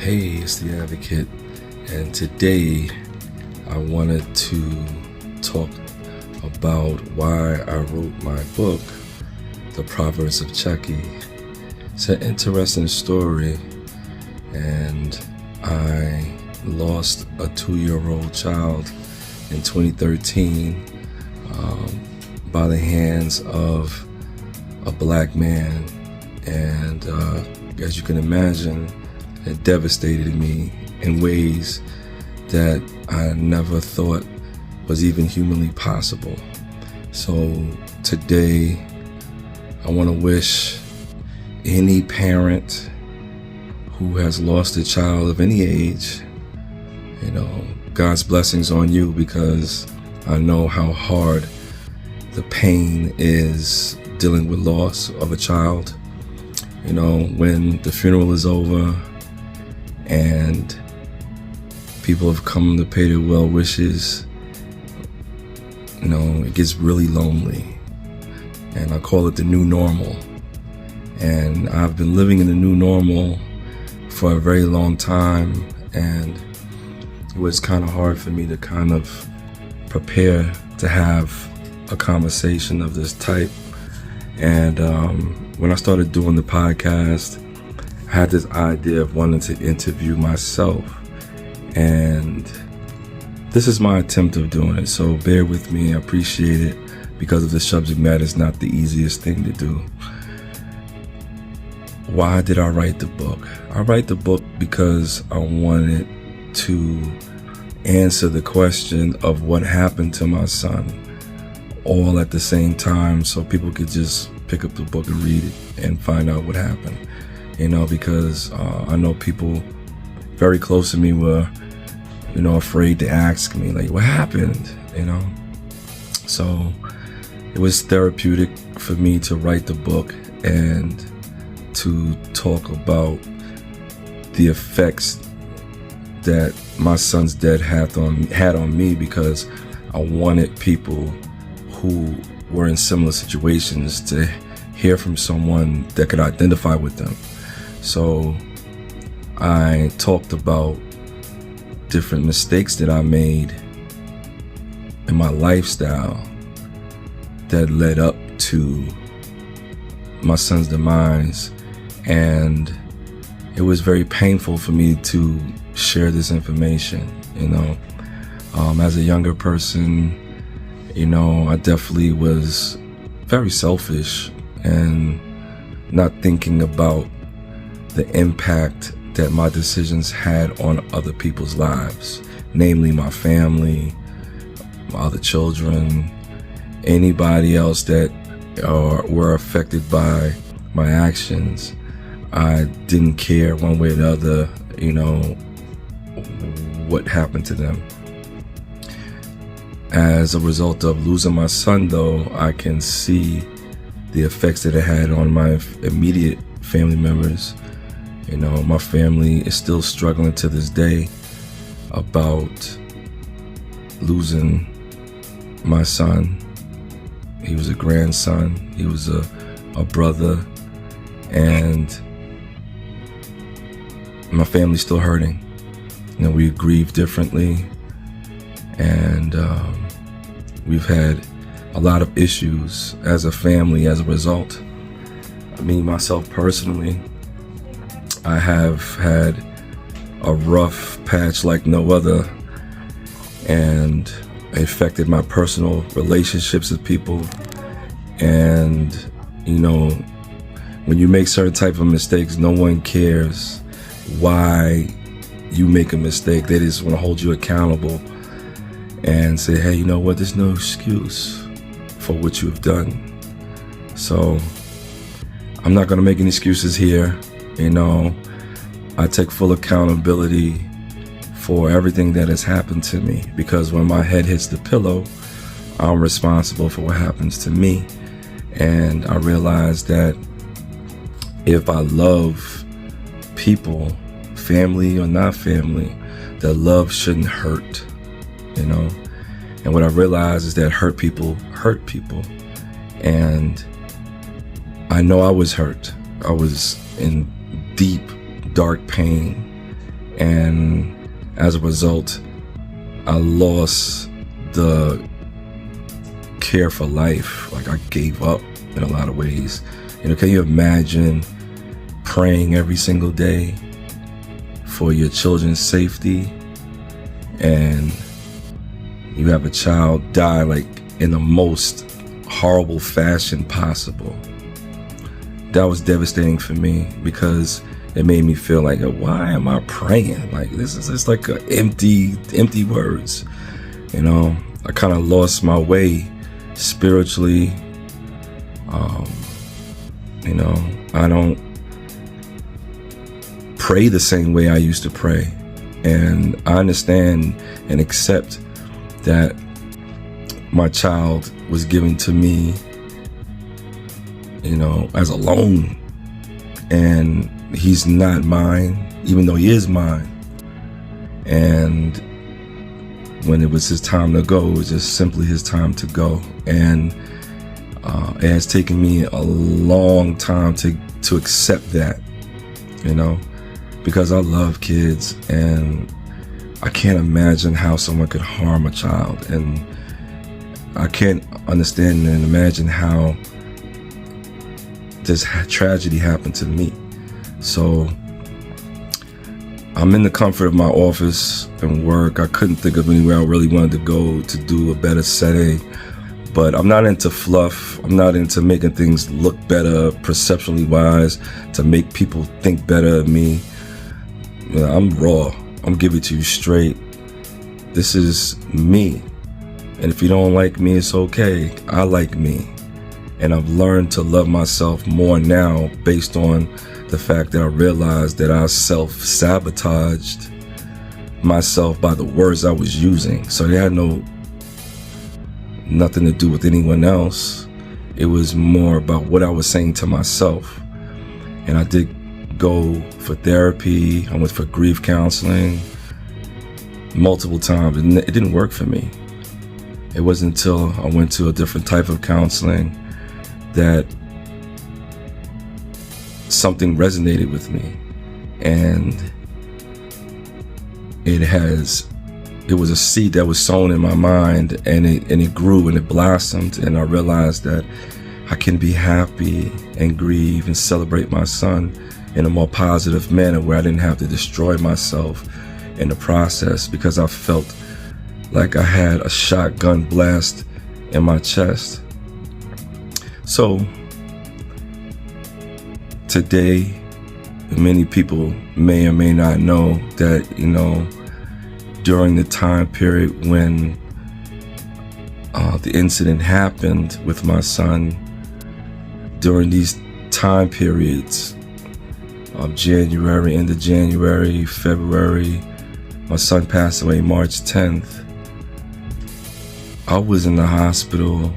Hey, it's the Advocate, and today I wanted to talk about why I wrote my book, The Proverbs of Chucky. It's an interesting story, and I lost a 2-year-old child in 2013 by the hands of a black man, and as you can imagine, it devastated me in ways that I never thought was even humanly possible. So today, I want to wish any parent who has lost a child of any age, God's blessings on you, because I know how hard the pain is dealing with loss of a child. When the funeral is over and people have come to pay their well wishes, it gets really lonely. And I call it the new normal. And I've been living in the new normal for a very long time, and it was kind of hard for me to kind of prepare to have a conversation of this type. And when I started doing the podcast, I had this idea of wanting to interview myself, and this is my attempt of doing it, so bear with me. I appreciate it, because of the subject matter is not the easiest thing to do. Why did I write the book? I write the book because I wanted to answer the question of what happened to my son all at the same time, so people could just pick up the book and read it and find out what happened. Because I know people very close to me were, afraid to ask me, like, what happened, So it was therapeutic for me to write the book and to talk about the effects that my son's death had on me, because I wanted people who were in similar situations to hear from someone that could identify with them. So I talked about different mistakes that I made in my lifestyle that led up to my son's demise, and it was very painful for me to share this information. As a younger person, I definitely was very selfish and not thinking about the impact that my decisions had on other people's lives, namely my family, my other children, anybody else that were affected by my actions. I didn't care one way or the other, what happened to them. As a result of losing my son, though, I can see the effects that it had on my immediate family members. My family is still struggling to this day about losing my son. He was a grandson, he was a brother, and my family's still hurting. We grieve differently, and we've had a lot of issues as a family as a result. Me, myself personally, I have had a rough patch like no other, and it affected my personal relationships with people. And when you make certain type of mistakes, no one cares why you make a mistake. They just want to hold you accountable and say, hey, you know what, there's no excuse for what you have done. So I'm not going to make any excuses here. I take full accountability for everything that has happened to me, because when my head hits the pillow, I'm responsible for what happens to me. And I realize that if I love people, family or not family, that love shouldn't hurt, And what I realized is that hurt people hurt people. And I know I was hurt. I was in deep, dark pain. And as a result, I lost the care for life. Like, I gave up in a lot of ways. Can you imagine praying every single day for your children's safety, and you have a child die like in the most horrible fashion possible? That was devastating for me, because it made me feel like, why am I praying? Like, this is just like empty words. I kind of lost my way spiritually. I don't pray the same way I used to pray. And I understand and accept that my child was given to me, as a loan. And he's not mine, even though he is mine. And when it was his time to go, it was just simply his time to go. And it has taken me a long time to accept that, because I love kids, and I can't imagine how someone could harm a child. And I can't understand and imagine how this tragedy happened to me. So I'm in the comfort of my office and work. I couldn't think of anywhere I really wanted to go to do a better setting. But I'm not into fluff. I'm not into making things look better perceptually wise to make people think better of me. I'm raw. I'm giving it to you straight. This is me. And if you don't like me, it's okay. I like me. And I've learned to love myself more now based on the fact that I realized that I self-sabotaged myself by the words I was using. So they had nothing to do with anyone else. It was more about what I was saying to myself. And I did go for therapy. I went for grief counseling multiple times, and it didn't work for me. It wasn't until I went to a different type of counseling that something resonated with me. And it was a seed that was sown in my mind, and it grew and it blossomed, and I realized that I can be happy and grieve and celebrate my son in a more positive manner, where I didn't have to destroy myself in the process, because I felt like I had a shotgun blast in my chest. So today, many people may or may not know that, during the time period when the incident happened with my son, during these time periods of January, end of January, February, my son passed away March 10th. I was in the hospital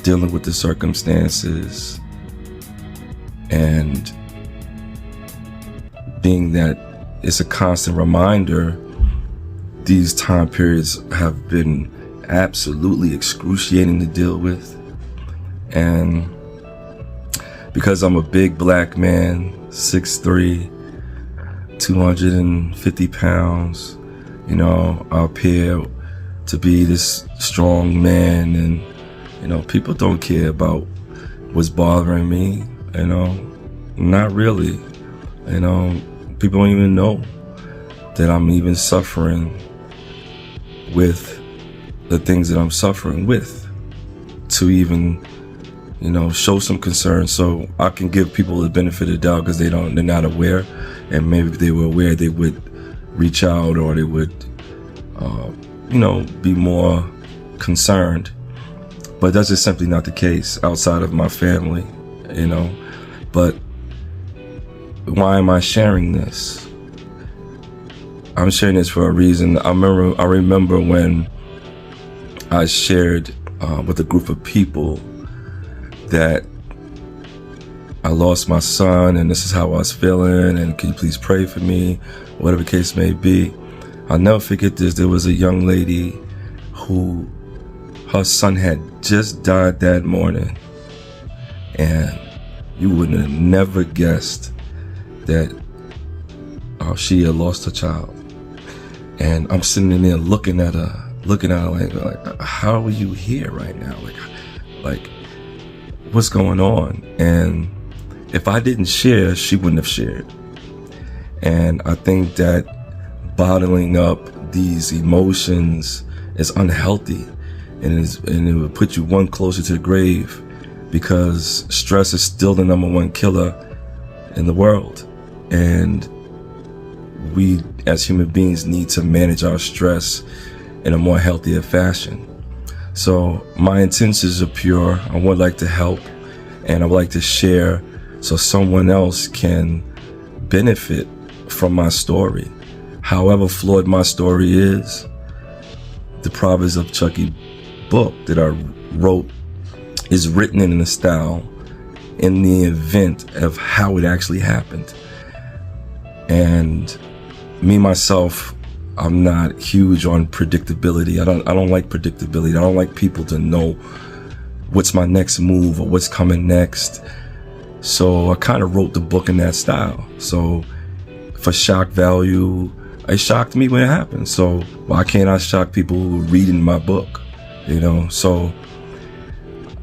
dealing with the circumstances, and being that it's a constant reminder, these time periods have been absolutely excruciating to deal with. And because I'm a big black man, 6'3", 250 pounds, I appear to be this strong man, and people don't care about what's bothering me, not really. People don't even know that I'm even suffering with the things that I'm suffering with, to even, show some concern. So I can give people the benefit of the doubt, because they're not aware, and maybe if they were aware, they would reach out, or they would, be more concerned. But that's just simply not the case outside of my family, But why am I sharing this? I'm sharing this for a reason. I remember when I shared with a group of people that I lost my son, and this is how I was feeling, and can you please pray for me, whatever the case may be. I'll never forget this. There was a young lady who, her son had just died that morning, and you would have never guessed that she had lost her child. And I'm sitting in there looking at her like, how are you here right now? Like, what's going on? And if I didn't share, she wouldn't have shared. And I think that bottling up these emotions is unhealthy, and it would put you one closer to the grave, because stress is still the #1 killer in the world. And we as human beings need to manage our stress in a more healthier fashion. So my intentions are pure. I would like to help, and I would like to share so someone else can benefit from my story. However flawed my story is, the Proverbs of Chucky book that I wrote is written in a style in the event of how it actually happened. And me, myself, I'm not huge on predictability. I don't like predictability. I don't like people to know what's my next move or what's coming next. So I kind of wrote the book in that style. So for shock value, it shocked me when it happened. So why can't I shock people who are reading my book? You know, so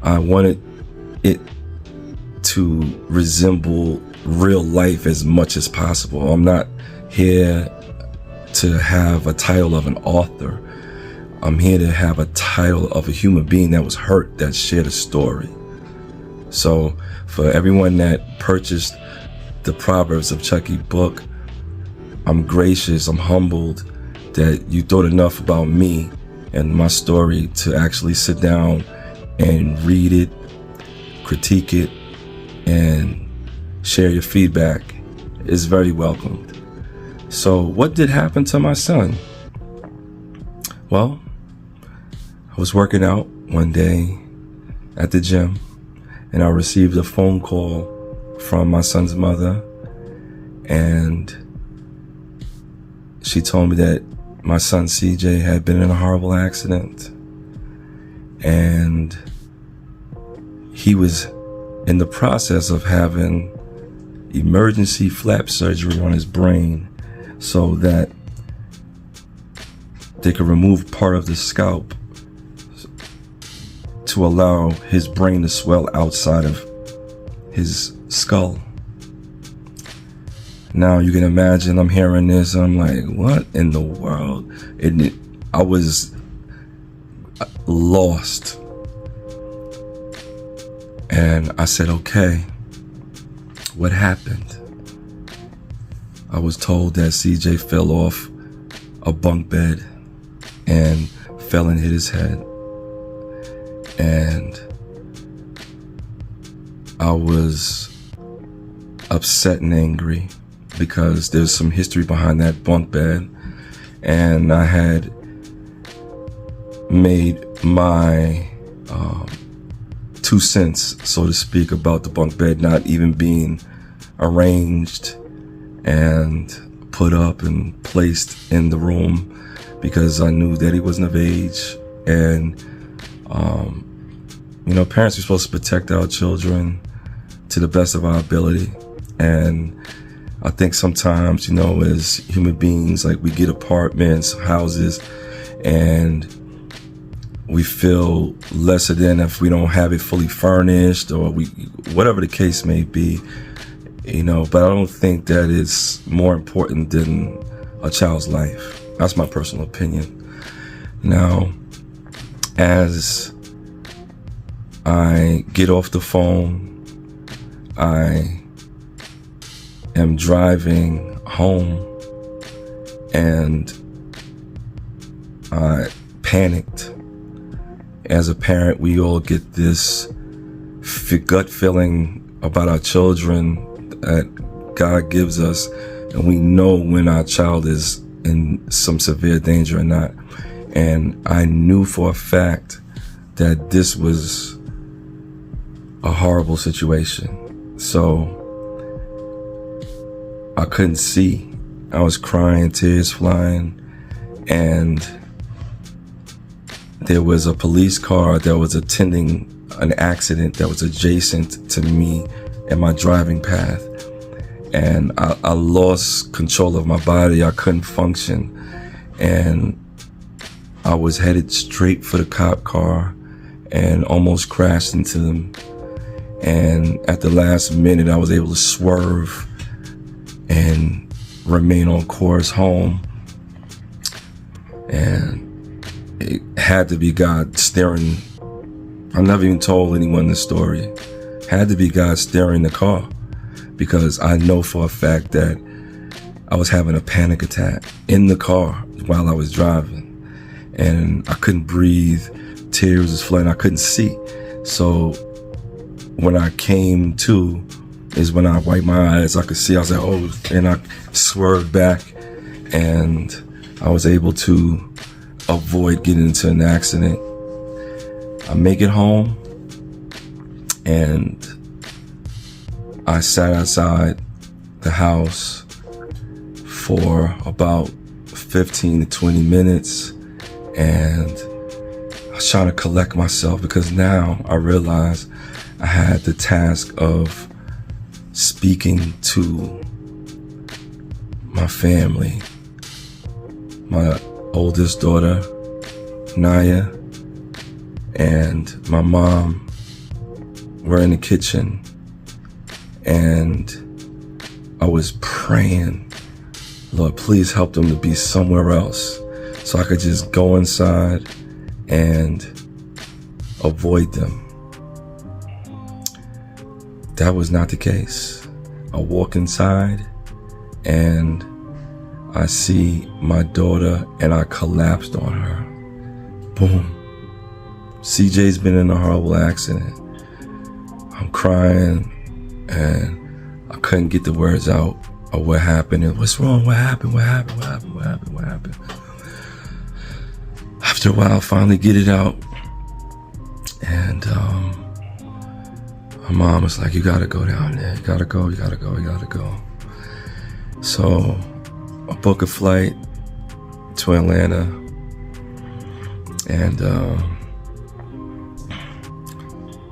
I wanted it to resemble real life as much as possible. I'm not here to have a title of an author. I'm here to have a title of a human being that was hurt, that shared a story. So for everyone that purchased the Proverbs of Chucky book, I'm gracious, I'm humbled that you thought enough about me and my story to actually sit down and read it, critique it, and share your feedback. It's very welcomed. So what did happen to my son? Well, I was working out one day at the gym, and I received a phone call from my son's mother, and she told me that my son CJ had been in a horrible accident, and he was in the process of having emergency flap surgery on his brain so that they could remove part of the scalp to allow his brain to swell outside of his skull. Now you can imagine, I'm hearing this and I'm like, what in the world? I was lost. And I said, okay, what happened? I was told that CJ fell off a bunk bed and fell and hit his head. And I was upset and angry because there's some history behind that bunk bed, and I had made my 2 cents, so to speak, about the bunk bed not even being arranged and put up and placed in the room because I knew that he wasn't of age. And parents are supposed to protect our children to the best of our ability. And I think sometimes, as human beings, like, we get apartments, houses, and we feel lesser than if we don't have it fully furnished, or whatever the case may be, but I don't think that it's more important than a child's life. That's my personal opinion. Now, as I get off the phone, I am driving home, and I panicked. As a parent, we all get this gut feeling about our children that God gives us, and we know when our child is in some severe danger or not. And I knew for a fact that this was a horrible situation. So I couldn't see. I was crying, tears flying, and there was a police car that was attending an accident that was adjacent to me and my driving path. and I lost control of my body. I couldn't function, and I was headed straight for the cop car and almost crashed into them. And at the last minute, I was able to swerve and remain on course home. And it had to be God steering. I never even told anyone the story. Had to be God steering the car, because I know for a fact that I was having a panic attack in the car while I was driving, and I couldn't breathe. Tears was flowing. I couldn't see. So when I came to is when I wiped my eyes. I could see. I was like, oh, and I swerved back, and I was able to avoid getting into an accident. I make it home, and I sat outside the house for about 15 to 20 minutes, and I was trying to collect myself, because now I realized I had the task of speaking to my family. My oldest daughter, Naya, and my mom were in the kitchen, and I was praying, Lord, please help them to be somewhere else so I could just go inside and avoid them. That was not the case. I walk inside and I see my daughter, and I collapsed on her. Boom. CJ's been in a horrible accident. I'm crying, and I couldn't get the words out of what happened. And what's wrong? What happened? What happened? What happened? What happened? What happened? After a while, I finally get it out. And my mom was like, you gotta go down there. You gotta go, you gotta go, you gotta go. So I book a flight to Atlanta, and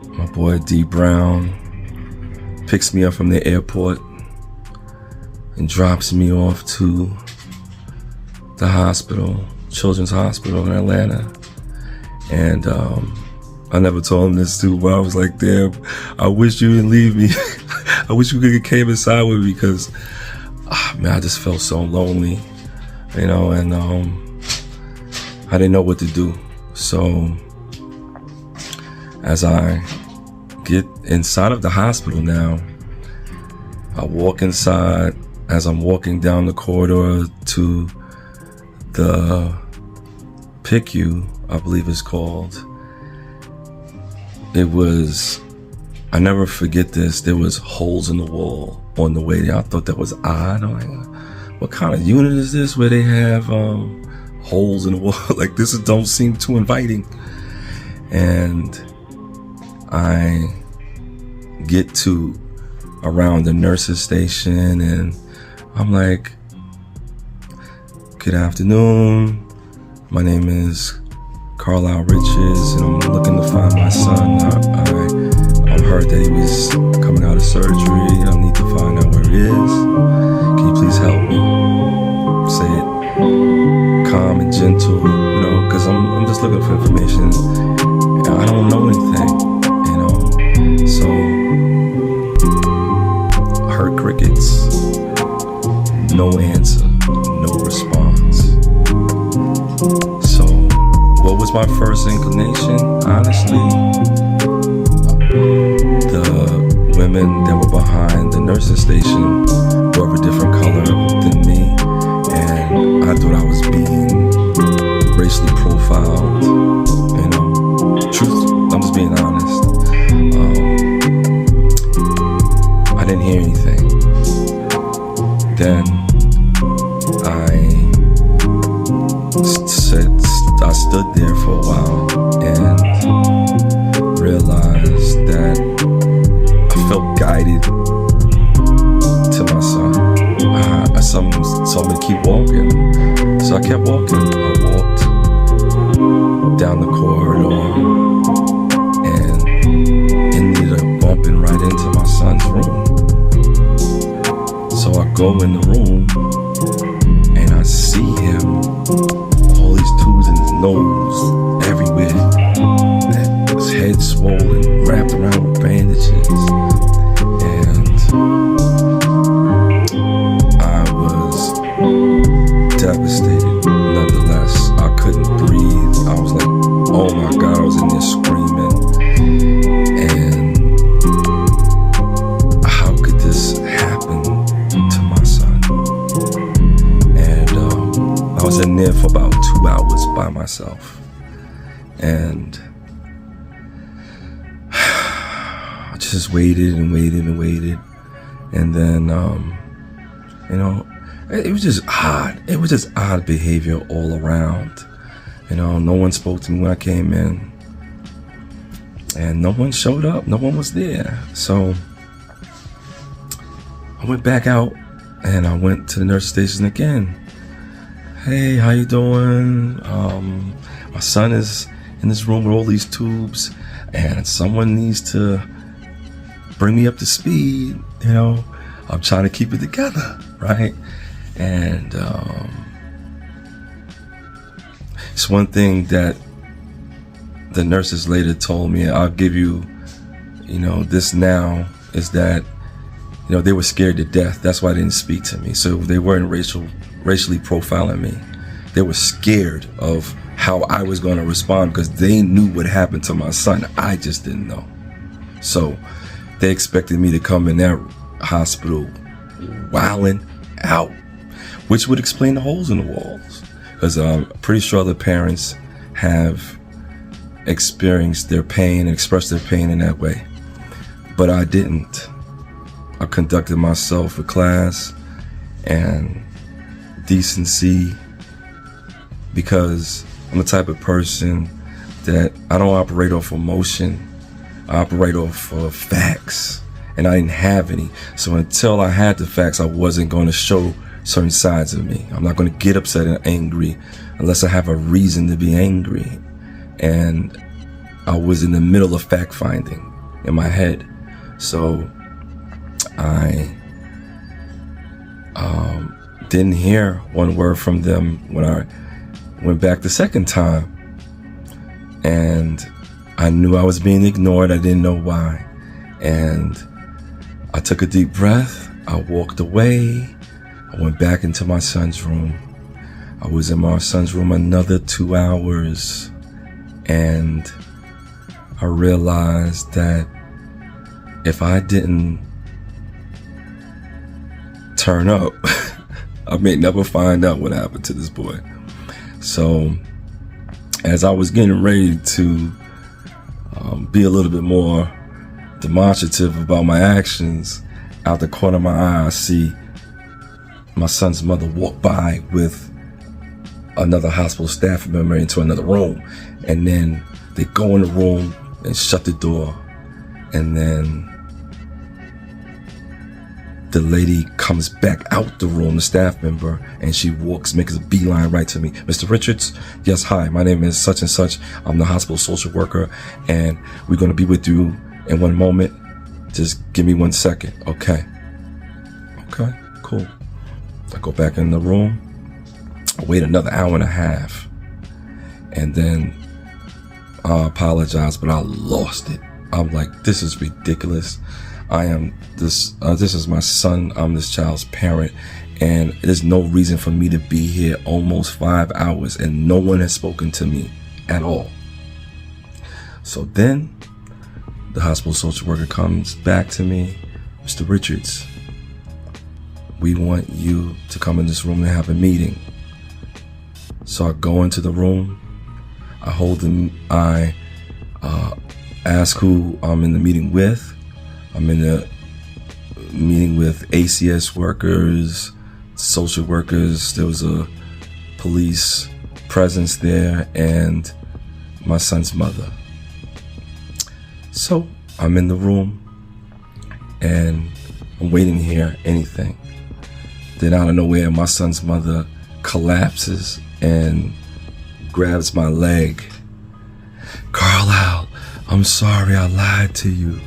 my boy D Brown picks me up from the airport and drops me off to the hospital, Children's Hospital in Atlanta. And I never told him this too, but I was like, damn, I wish you didn't leave me. I wish you could have came inside with me, because man, I just felt so lonely, you know, and I didn't know what to do. So as I get inside of the hospital now, I walk inside. As I'm walking down the corridor to the PICU, I believe it's called, it was, I never forget this, there was holes in the wall on the way there. I thought that was odd. I'm like, what kind of unit is this where they have holes in the wall? Like, this don't seem too inviting. And I get to around the nurse's station, and I'm like, good afternoon, my name is Carlisle Riches, and I'm looking to find my son. I heard that he was coming out of surgery. I need to find out where he is. Can you please help me? Say it calm and gentle, you know, because I'm just looking for information. I don't know anything, you know. So I heard crickets. No answer, no response. So what was my first inclination? Honestly, the women that were behind the nursing station were of a different color than me, and I thought I was being racially profiled. You know, truth, I'm just being honest. I didn't hear anything. Then I stood there for a while and realized that I felt guided to my son. Someone told me to keep walking, so I kept walking. I walked down the corridor and ended up bumping right into my son's room. go in the room and I see him, all these tubes in his nose, everywhere. His head swollen, wrapped around with bandages. And I was devastated. Nonetheless, I couldn't breathe. I was like, oh my God, I was in there screaming. And how could this happen to my son? And I was in there for about 2 hours by myself. And I just waited and waited and waited. And then, it was just odd. It was just odd behavior all around. No one spoke to me when I came in. And no one showed up. No one was there. So I went back out and I went to the nurse station again. Hey, how you doing? My son is in this room with all these tubes and someone needs to bring me up to speed. I'm trying to keep it together, right? And it's one thing that the nurses later told me, I'll give you, this now, is that, they were scared to death. That's why they didn't speak to me. So they weren't racially profiling me. They were scared of how I was going to respond because they knew what happened to my son. I just didn't know. So they expected me to come in that hospital wilding out, which would explain the holes in the walls. Because I'm pretty sure the parents have experienced their pain and expressed their pain in that way. But I didn't. I conducted myself with class and decency because I'm the type of person that I don't operate off emotion. I operate off of facts, and I didn't have any. So until I had the facts, I wasn't going to show certain sides of me. I'm not going to get upset and angry unless I have a reason to be angry. And I was in the middle of fact finding in my head. So I didn't hear one word from them when I went back the second time. And I knew I was being ignored. I didn't know why. And I took a deep breath. I walked away. I went back into my son's room. I was in my son's room another 2 hours. And I realized that if I didn't turn up, I may never find out what happened to this boy. So as I was getting ready to be a little bit more demonstrative about my actions, out the corner of my eye, I see my son's mother walk by with another hospital staff member into another room. And then they go in the room and shut the door. And then the lady comes back out the room, the staff member, and she makes a beeline right to me. Mr. Richards, yes, hi, my name is such and such. I'm the hospital social worker, and we're going to be with you in one moment. Just give me 1 second. Okay, cool. I go back in the room. I wait another hour and a half. And then I apologize, but I lost it. I'm like, this is ridiculous. This is my son. I'm this child's parent, and there's no reason for me to be here almost 5 hours, and no one has spoken to me at all. So then the hospital social worker comes back to me. Mr. Richards, we want you to come in this room and have a meeting. So I go into the room. I ask who I'm in the meeting with. I'm in the meeting with ACS workers, social workers. There was a police presence there and my son's mother. So I'm in the room and I'm waiting to hear anything. Then out of nowhere, my son's mother collapses and grabs my leg. Carlisle, I'm sorry I lied to you.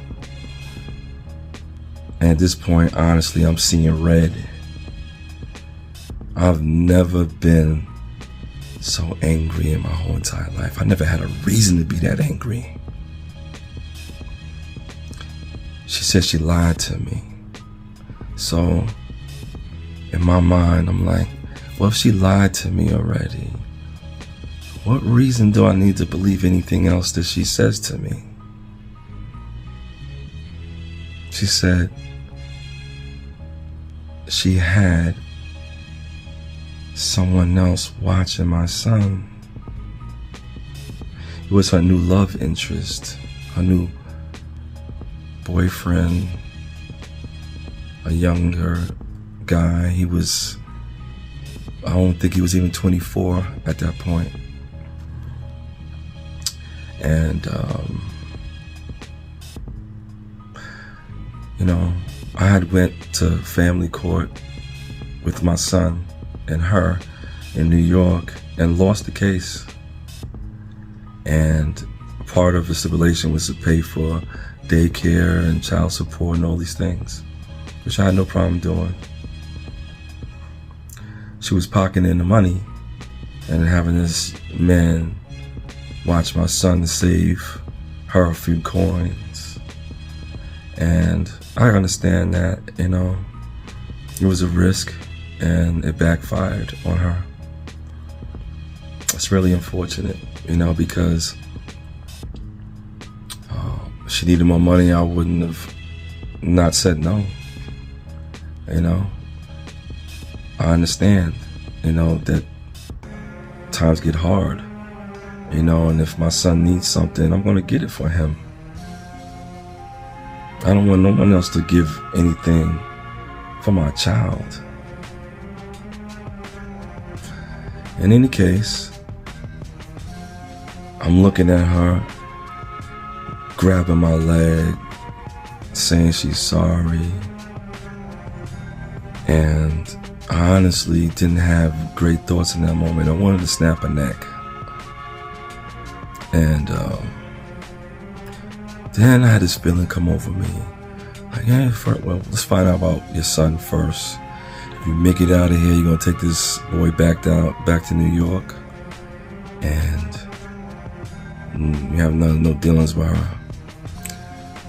And at this point, honestly, I'm seeing red. I've never been so angry in my whole entire life. I never had a reason to be that angry. She said she lied to me. So in my mind, I'm like, well, if she lied to me already, what reason do I need to believe anything else that she says to me? She said she had someone else watching my son. It was her new love interest, her new boyfriend, a younger guy. I don't think he was even 24 at that point. And, I had went to family court with my son and her in New York and lost the case. And part of the stipulation was to pay for daycare and child support and all these things, which I had no problem doing. She was pocketing the money and having this man watch my son to save her a few coins. And I understand that, it was a risk and it backfired on her. It's really unfortunate, because she needed more money. I wouldn't have not said no. I understand, that times get hard, and if my son needs something, I'm going to get it for him. I don't want no one else to give anything for my child. In any case, I'm looking at her, grabbing my leg, saying she's sorry. And I honestly didn't have great thoughts in that moment. I wanted to snap her neck. And then I had this feeling come over me. Like, hey, well, let's find out about your son first. If you make it out of here, you're going to take this boy back to New York. And you have no dealings with her.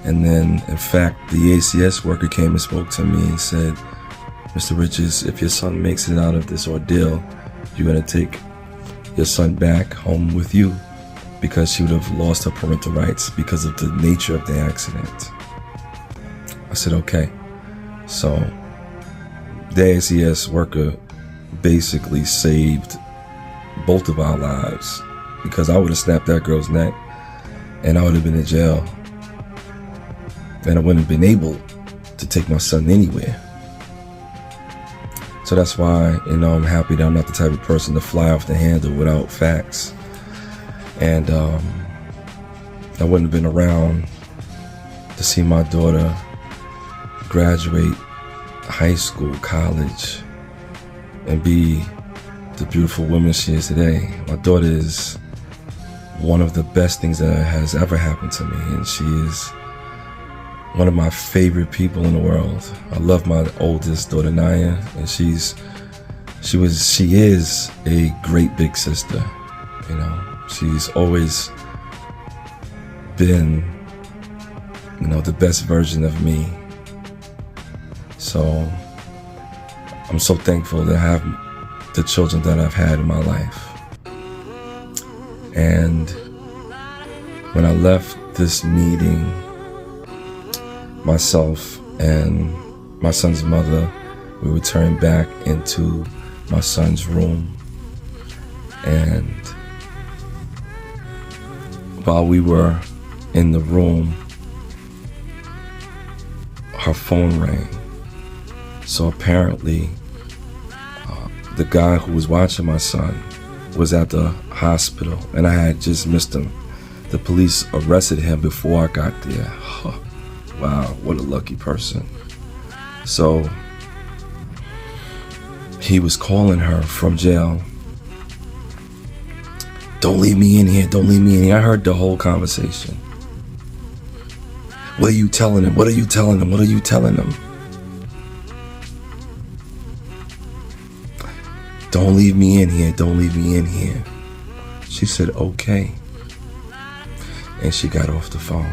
And then, in fact, the ACS worker came and spoke to me and said, Mr. Richards, if your son makes it out of this ordeal, you're going to take your son back home with you, because she would have lost her parental rights because of the nature of the accident. I said, okay. So the ACS worker basically saved both of our lives, because I would have snapped that girl's neck and I would have been in jail. And I wouldn't have been able to take my son anywhere. So that's why, I'm happy that I'm not the type of person to fly off the handle without facts. And I wouldn't have been around to see my daughter graduate high school, college, and be the beautiful woman she is today. My daughter is one of the best things that has ever happened to me, and she is one of my favorite people in the world. I love my oldest daughter, Naya, and she is a great big sister. She's always been, the best version of me. So I'm so thankful to have the children that I've had in my life. And when I left this meeting, myself and my son's mother, we returned back into my son's room. And while we were in the room, her phone rang. So apparently, the guy who was watching my son was at the hospital, and I had just missed him. The police arrested him before I got there. Wow, what a lucky person. So he was calling her from jail. Don't leave me in here, don't leave me in here. I heard the whole conversation. What are you telling him? What are you telling him? What are you telling him? Don't leave me in here. Don't leave me in here. She said, okay. And she got off the phone.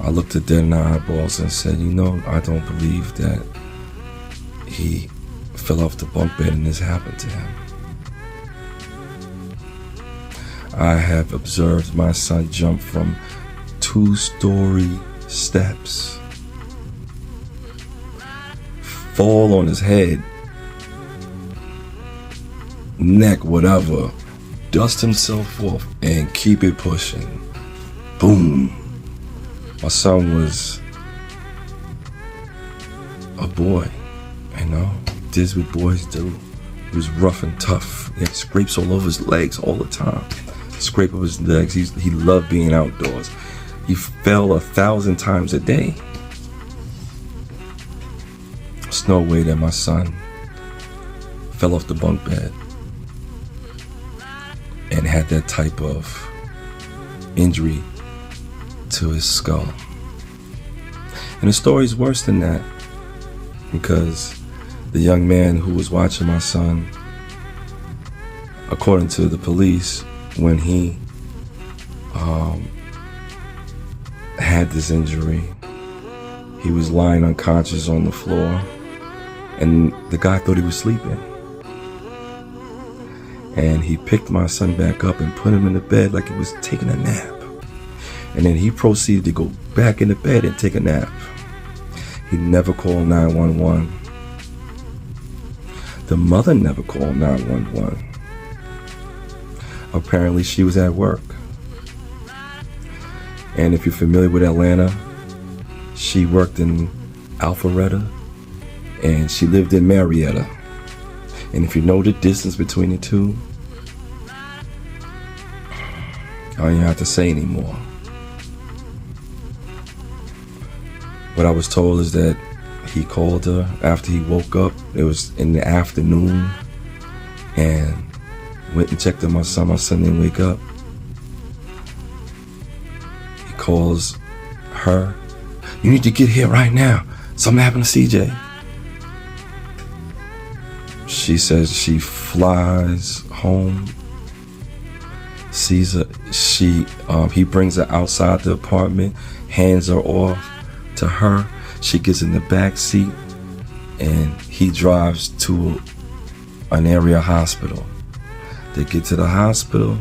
I looked her dead in the eyeballs and said, you know, I don't believe that he fell off the bunk bed and this happened to him. I have observed my son jump from 2-story steps, fall on his head, neck, whatever, dust himself off and keep it pushing. Boom. My son was a boy, you know, did what boys do. He was rough and tough. He had scrapes all over his legs all the time. Scrape of his legs. He loved being outdoors. He fell 1,000 times a day. There's no way that my son fell off the bunk bed and had that type of injury to his skull. And the story's worse than that, because the young man who was watching my son, according to the police, when he had this injury, he was lying unconscious on the floor, and the guy thought he was sleeping. And he picked my son back up and put him in the bed like he was taking a nap. And then he proceeded to go back in the bed and take a nap. He never called 911. The mother never called 911. Apparently she was at work. And if you're familiar with Atlanta, she worked in Alpharetta and she lived in Marietta. And if you know the distance between the two, I don't even have to say anymore. What I was told is that he called her after he woke up. It was in the afternoon, and went and checked on my son. My son didn't wake up. He calls her, "You need to get here right now. Something happened to CJ." She says she flies home, sees her. He brings her outside the apartment, hands her off to her. She gets in the back seat, and he drives to an area hospital. They get to the hospital,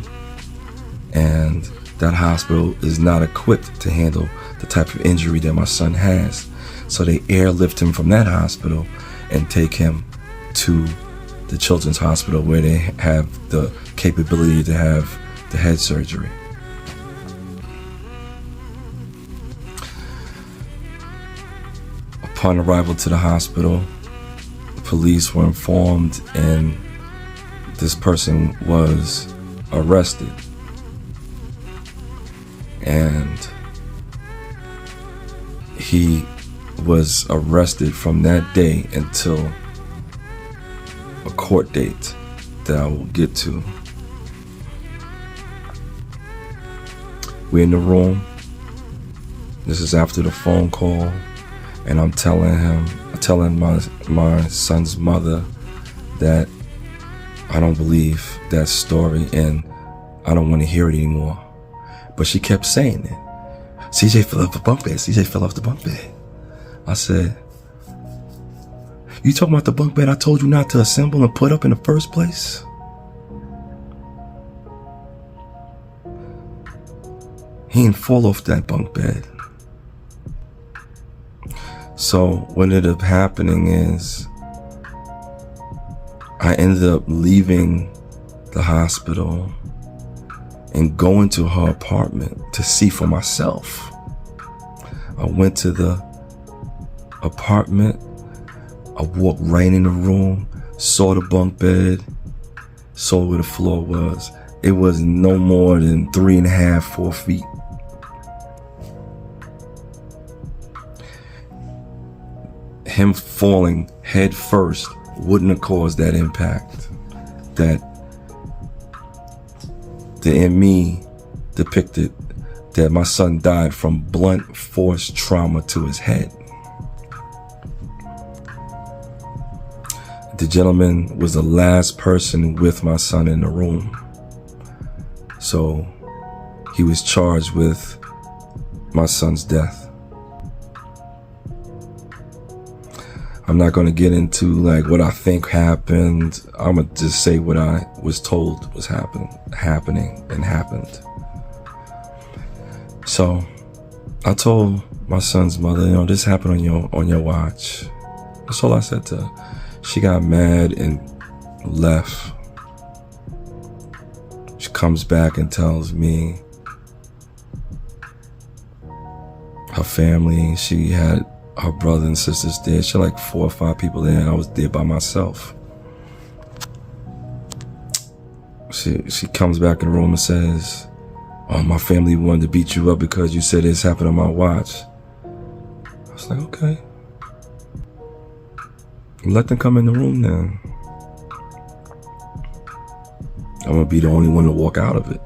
and that hospital is not equipped to handle the type of injury that my son has. So they airlift him from that hospital and take him to the children's hospital, where they have the capability to have the head surgery. Upon arrival to the hospital, the police were informed, and this person was arrested. And he was arrested from that day until a court date that I will get to. We're in the room. This is after the phone call, and I'm telling my son's mother that I don't believe that story and I don't want to hear it anymore. But she kept saying it. CJ fell off the bunk bed. CJ fell off the bunk bed. I said, "You talking about the bunk bed I told you not to assemble and put up in the first place?" He didn't fall off that bunk bed. So what ended up happening is I ended up leaving the hospital and going to her apartment to see for myself. I went to the apartment. I walked right in the room, saw the bunk bed, saw where the floor was. It was no more than 3.5, 4 feet. Him falling head first wouldn't have caused that impact. That the ME depicted that my son died from blunt force trauma to his head. the gentleman was the last person with my son in the room. So he was charged with my son's death. I'm not going to get into like what I think happened. I'm going to just say what I was told was happening and happened. So I told my son's mother, this happened on your watch. That's all I said to her. She got mad and left. She comes back and tells me her family, she had her brother and sisters there. She had like 4 or 5 people there, and I was there by myself. She comes back in the room and says, "Oh, my family wanted to beat you up because you said this happened on my watch." I was like, okay. Let them come in the room then. I'm gonna be the only one to walk out of it.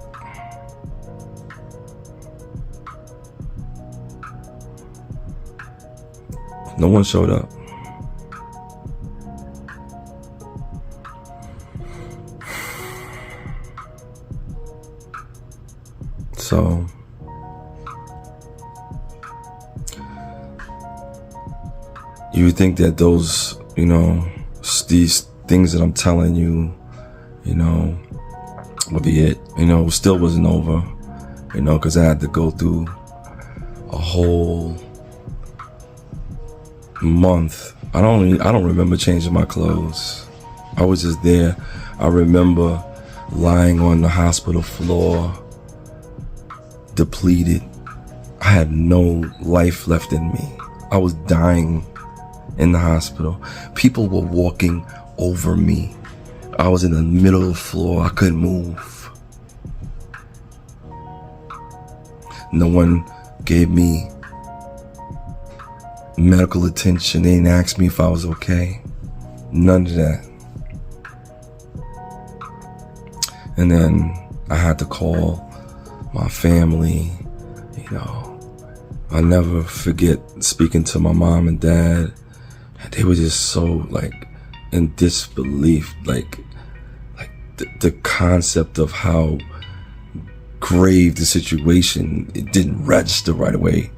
No one showed up. So you would think that those, these things that I'm telling you, would be it. Still wasn't over, because I had to go through a whole month. I don't remember changing my clothes. I was just there. I remember lying on the hospital floor, depleted. I had no life left in me. I was dying in the hospital. People were walking over me. I was in the middle of the floor. I couldn't move. No one gave me medical attention. They didn't ask me if I was okay. None of that. And then I had to call my family. I'll never forget speaking to my mom and dad. They were just so in disbelief, the concept of how grave the situation, it didn't register right away.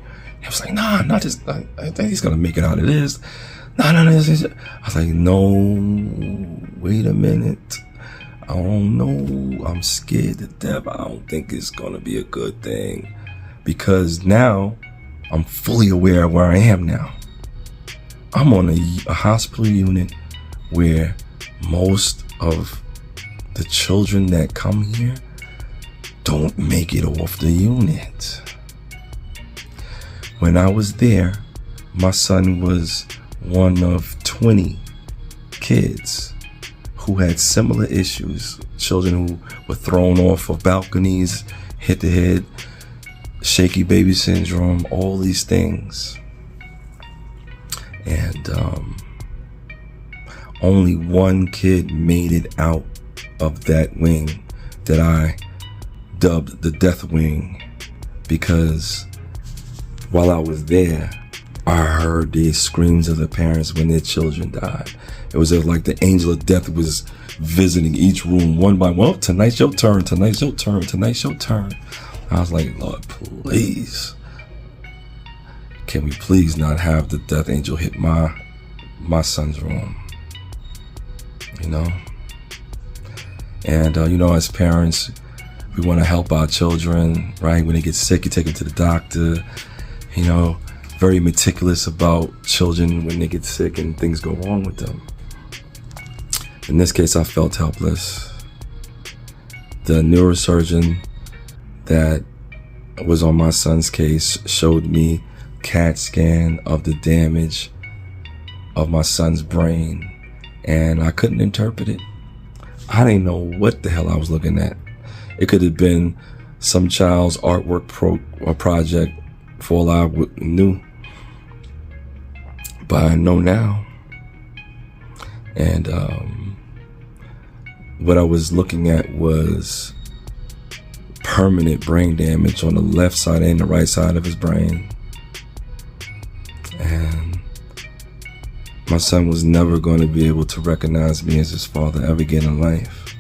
I was like, nah, not this. I think he's gonna make it out of this. No. I was like, no, wait a minute. I don't know. I'm scared to death. I don't think it's gonna be a good thing, because now I'm fully aware of where I am now. I'm on a hospital unit where most of the children that come here don't make it off the unit. When I was there, my son was one of 20 kids who had similar issues. Children who were thrown off of balconies, hit the head, shaky baby syndrome, all these things. And only one kid made it out of that wing that I dubbed the death wing, because while I was there, I heard the screams of the parents when their children died. It was like the angel of death was visiting each room one by one. Oh, tonight's your turn, tonight's your turn, tonight's your turn. I was like, Lord, please, can we please not have the death angel hit my son's room? And as parents, we want to help our children, right? When they get sick, you take them to the doctor. Very meticulous about children when they get sick and things go wrong with them. In this case, I felt helpless. The neurosurgeon that was on my son's case showed me CAT scan of the damage of my son's brain, and I couldn't interpret it. I didn't know what the hell I was looking at. It could have been some child's artwork project, for all I knew. But I know now. And what I was looking at was permanent brain damage on the left side and the right side of his brain. And My son was never going to be able to recognize me as his father ever again in life.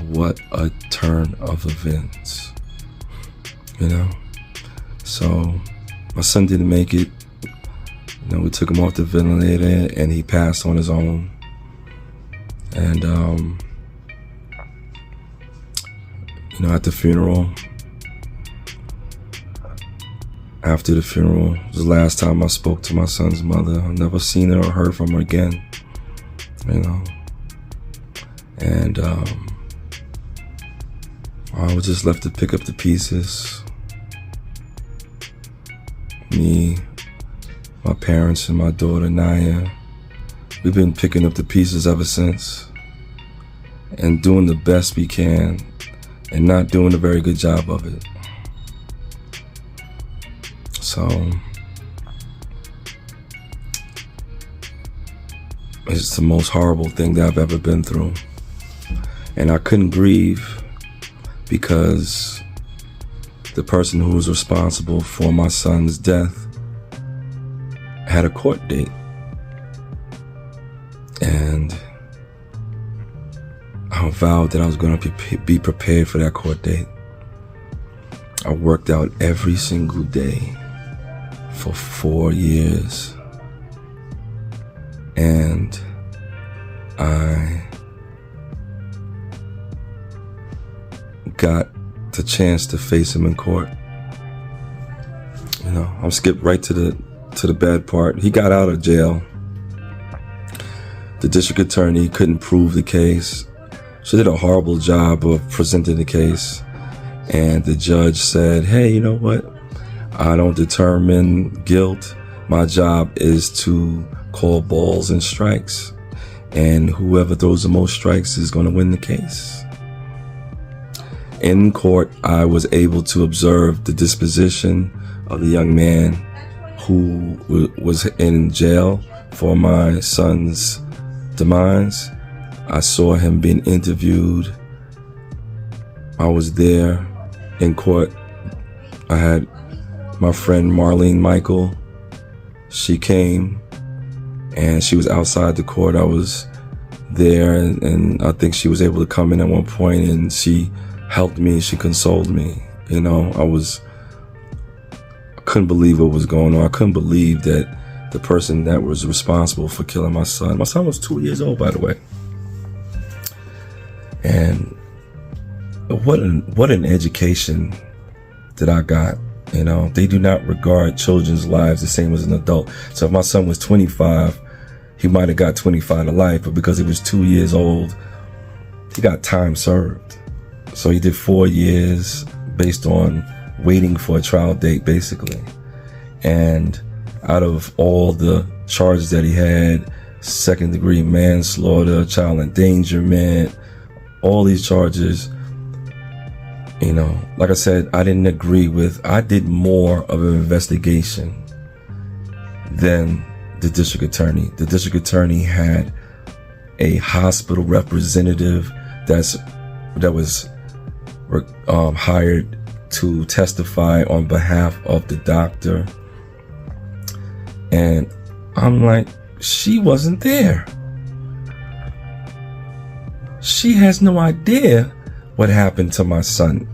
What a turn of events, you know? So my son didn't make it. You know, we took him off the ventilator and he passed on his own. And, you know, at the funeral, after the funeral, it was the last time I spoke to my son's mother. I've never seen her or heard from her again, you know? And, I was just left to pick up the pieces. Me, my parents, and my daughter, Naya. We've been picking up the pieces ever since and doing the best we can and not doing a very good job of it. So, it's the most horrible thing that I've ever been through. And I couldn't grieve because the person who was responsible for my son's death had a court date. And I vowed that I was going to be prepared for that court date. I worked out every single day for 4 years. And I got the chance to face him in court. You know, I'll skip right to the bad part. He got out of jail. The district attorney couldn't prove the case. She did a horrible job of presenting the case. And the judge said, hey, you know what? I don't determine guilt. My job is to call balls and strikes. And whoever throws the most strikes is going to win the case. In court, I was able to observe the disposition of the young man who was in jail for my son's demise. I saw him being interviewed. I was there in court. I had my friend Marlene Michael. She came and she was outside the court. I was there and I think she was able to come in at one point and she helped me, she consoled me. You know, I couldn't believe what was going on. I couldn't believe that the person that was responsible for killing my son was 2 years old, by the way. And what an education that I got. You know, they do not regard children's lives the same as an adult. So if my son was 25, he might have got 25 to life, but because he was 2 years old, he got time served. So he did 4 years based on waiting for a trial date, basically. And out of all the charges that he had, second-degree manslaughter, child endangerment, all these charges, you know, like I said, I did more of an investigation than the district attorney. The district attorney had a hospital representative that was hired to testify on behalf of the doctor. And I'm like, she wasn't there. She has no idea what happened to my son.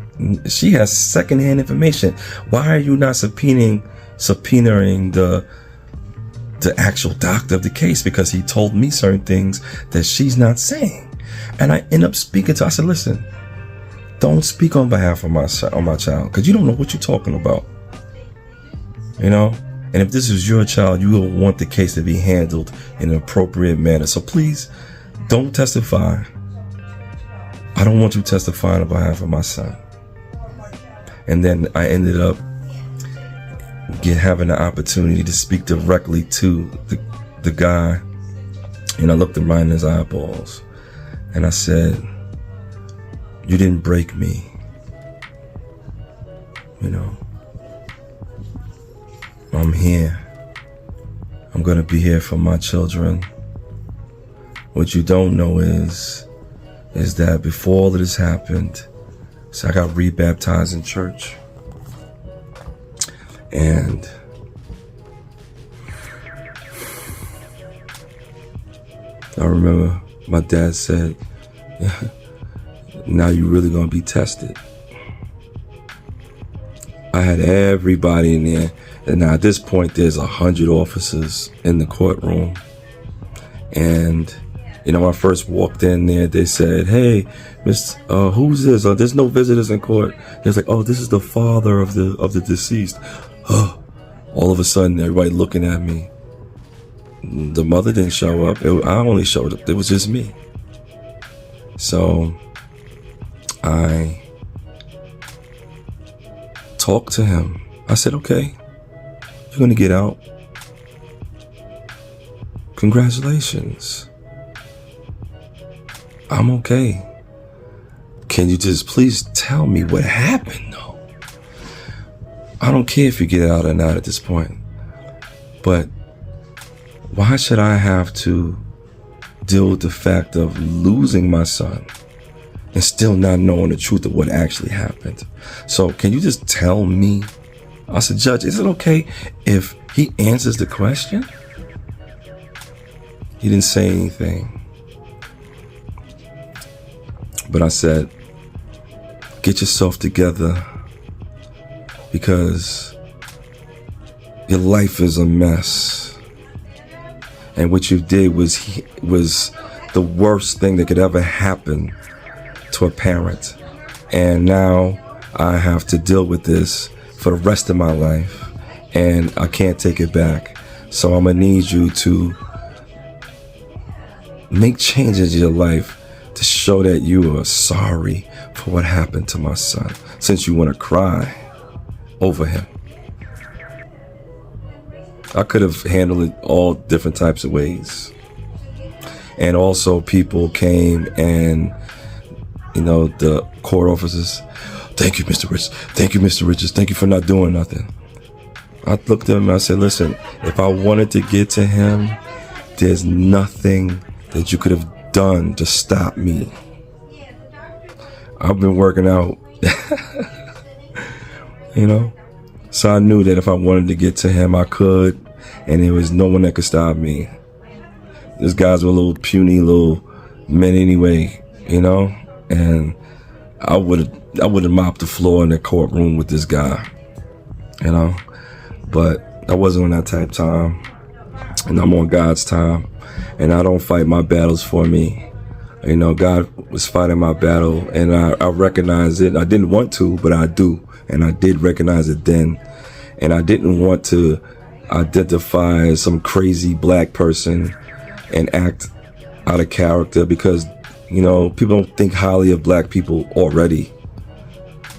She has secondhand information. Why are you not subpoenaing the actual doctor of the case? Because he told me certain things that she's not saying. And I end up speaking to her. I said, listen, don't speak on behalf of my child, because you don't know what you're talking about. You know? And if this is your child, you will want the case to be handled in an appropriate manner. So please don't testify. I don't want you testifying on behalf of my son. And then I ended up having the opportunity to speak directly to the guy. And I looked him right in his eyeballs. And I said, you didn't break me. You know, I'm here. I'm going to be here for my children. What you don't know is that before all of this happened, so I got rebaptized in church. And I remember my dad said, now you're really going to be tested. I had everybody in there. And now at this point, there's 100 officers in the courtroom. And, you know, when I first walked in there, they said, hey, who's this? There's no visitors in court. It's like, oh, this is the father of the deceased. All of a sudden, everybody looking at me. The mother didn't show up. I only showed up. It was just me. So I talked to him. I said, okay, you're going to get out. Congratulations. I'm okay. Can you just please tell me what happened, though? I don't care if you get out or not at this point. But why should I have to deal with the fact of losing my son and still not knowing the truth of what actually happened? So can you just tell me? I said, Judge, is it okay if he answers the question? He didn't say anything. But I said, get yourself together, because your life is a mess. And what you did was the worst thing that could ever happen to a parent. And now I have to deal with this for the rest of my life, and I can't take it back. So I'm gonna need you to make changes in your life to show that you are sorry for what happened to my son, since you want to cry over him. I could have handled it all different types of ways. And also people came and, you know, the court officers, thank you, Mr. Richards. Thank you, Mr. Richards. Thank you for not doing nothing. I looked at him and I said, listen, if I wanted to get to him, there's nothing that you could have done to stop me. I've been working out, you know? So I knew that if I wanted to get to him, I could, and there was no one that could stop me. These guys were little puny little men anyway, you know? And I would have mopped the floor in the courtroom with this guy, you know? But I wasn't on that type of time, and I'm on God's time, and I don't fight my battles for me. You know, God was fighting my battle, and I recognize it. I didn't want to, but I do. And I did recognize it then. And I didn't want to identify as some crazy black person and act out of character, because, you know, people don't think highly of black people already.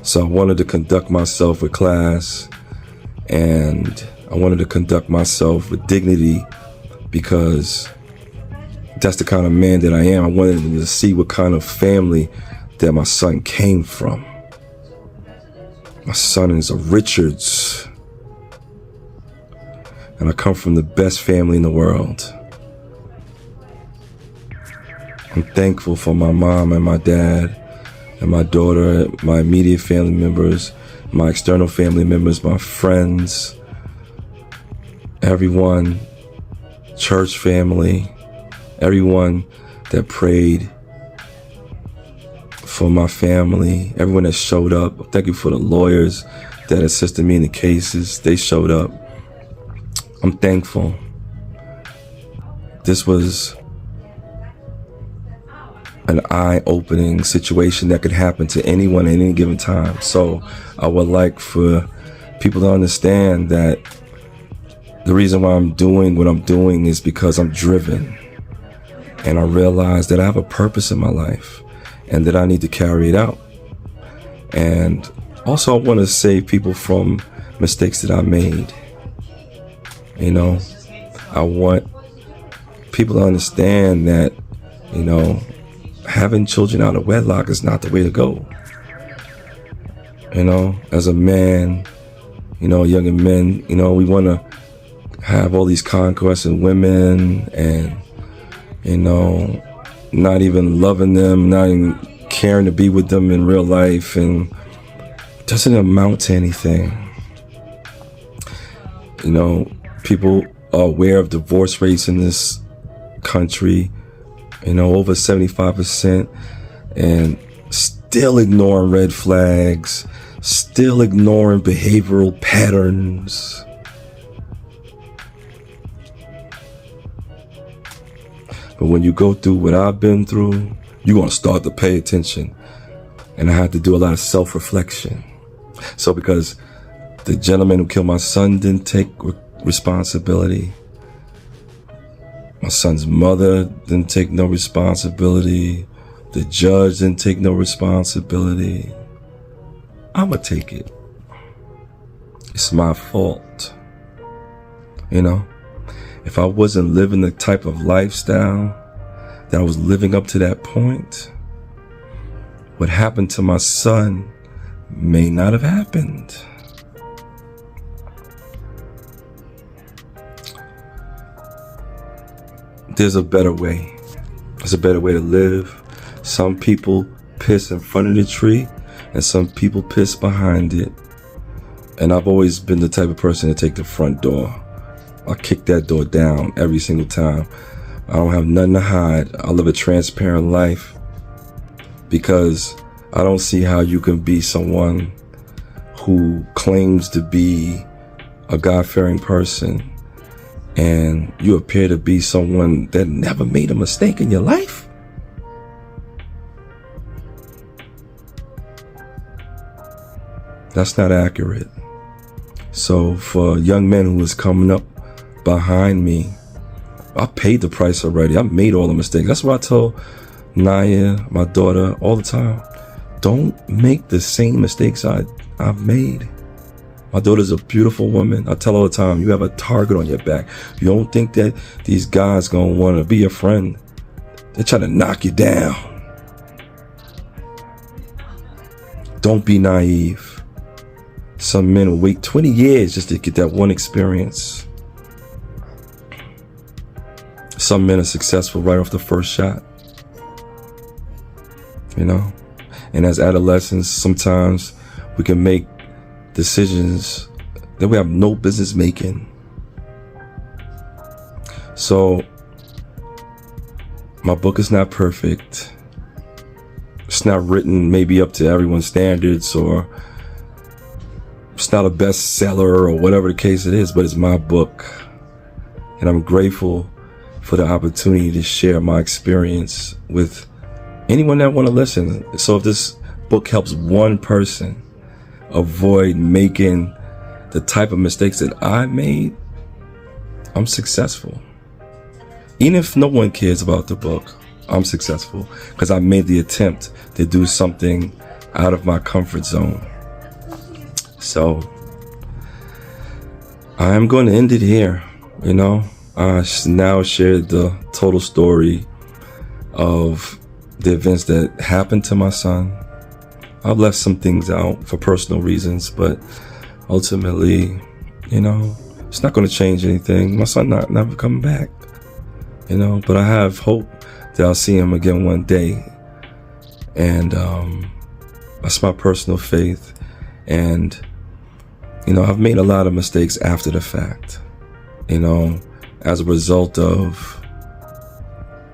So I wanted to conduct myself with class, and I wanted to conduct myself with dignity, because that's the kind of man that I am. I wanted them to see what kind of family that my son came from. My son is a Richards, and I come from the best family in the world. I'm thankful for my mom and my dad and my daughter, my immediate family members, my external family members, my friends, everyone, church family, everyone that prayed for my family, everyone that showed up. Thank you for the lawyers that assisted me in the cases. They showed up. I'm thankful. This was an eye-opening situation that could happen to anyone at any given time. So I would like for people to understand that the reason why I'm doing what I'm doing is because I'm driven. And I realize that I have a purpose in my life and that I need to carry it out. And also I want to save people from mistakes that I made. You know, I want people to understand that, you know, having children out of wedlock is not the way to go. You know, as a man, you know, younger men, you know, we want to have all these conquests and women and, you know, not even loving them, not even caring to be with them in real life, and it doesn't amount to anything. You know, people are aware of divorce rates in this country, you know, over 75%, and still ignoring red flags, still ignoring behavioral patterns. But when you go through what I've been through, you're going to start to pay attention. And I had to do a lot of self-reflection. So because the gentleman who killed my son didn't take responsibility, my son's mother didn't take no responsibility, the judge didn't take no responsibility, I'ma take it. It's my fault. You know, if I wasn't living the type of lifestyle that I was living up to that point, what happened to my son may not have happened. There's a better way. There's a better way to live. Some people piss in front of the tree and some people piss behind it. And I've always been the type of person to take the front door. I kick that door down every single time. I don't have nothing to hide. I live a transparent life because I don't see how you can be someone who claims to be a God-fearing person and you appear to be someone that never made a mistake in your life. That's not accurate. So for young men who is coming up behind me, I paid the price already. I made all the mistakes. That's what I tell Naya, my daughter, all the time. Don't make the same mistakes I've made. My daughter's a beautiful woman. I tell her all the time, you have a target on your back. You don't think that these guys gonna want to be your friend. They're trying to knock you down. Don't be naive. Some men will wait 20 years just to get that one experience. Some men are successful right off the first shot. You know? And as adolescents, sometimes we can make decisions that we have no business making. So, my book is not perfect. It's not written maybe up to everyone's standards, or it's not a bestseller or whatever the case it is, but it's my book. And I'm grateful for the opportunity to share my experience with anyone that want to listen. So if this book helps one person avoid making the type of mistakes that I made, I'm successful. Even if no one cares about the book, I'm successful because I made the attempt to do something out of my comfort zone. So I'm going to end it here. You know, I now shared the total story of the events that happened to my son. I've left some things out for personal reasons, but ultimately, you know, it's not going to change anything. My son never coming back, you know, but I have hope that I'll see him again one day. And that's my personal faith. And, you know, I've made a lot of mistakes after the fact, you know, as a result of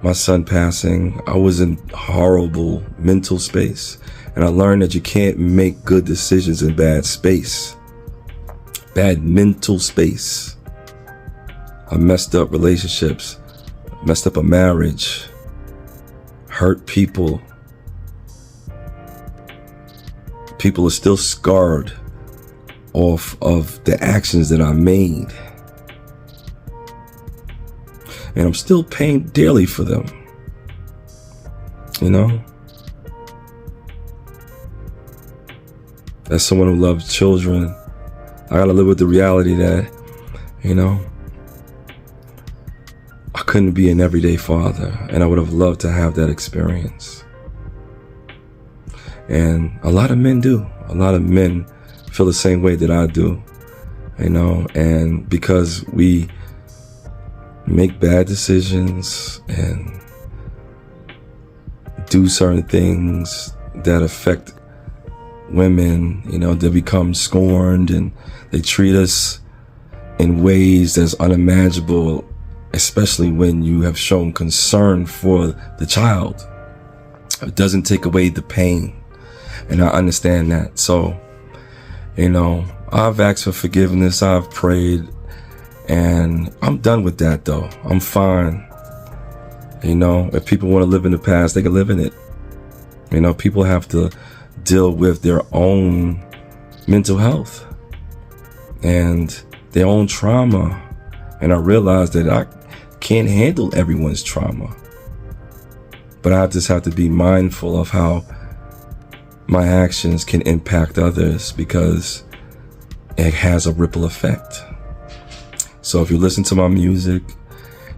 my son passing. I was in horrible mental space. And I learned that you can't make good decisions in bad space. Bad mental space. I messed up relationships. Messed up a marriage. Hurt people. People are still scarred off of the actions that I made. And I'm still paying dearly for them. You know? As someone who loves children, I gotta live with the reality that, you know, I couldn't be an everyday father, and I would have loved to have that experience. And a lot of men do. A lot of men feel the same way that I do, you know, and because we make bad decisions and do certain things that affect women, you know, they become scorned and they treat us in ways that's unimaginable, especially when you have shown concern for the child. It doesn't take away the pain. And I understand that. So, I've asked for forgiveness. I've prayed. And I'm done with that, though. I'm fine. If people want to live in the past, they can live in it. People have to deal with their own mental health and their own trauma. And I realize that I can't handle everyone's trauma. But I just have to be mindful of how my actions can impact others, because it has a ripple effect. So if you listen to my music,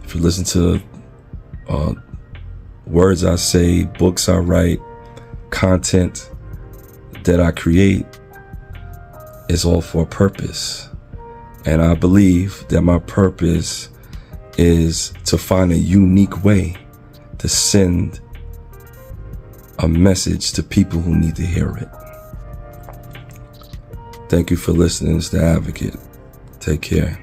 if you listen to words I say, books I write, content that I create, it's all for a purpose. And I believe that my purpose is to find a unique way to send a message to people who need to hear it. Thank you for listening. It's The Advocate. Take care.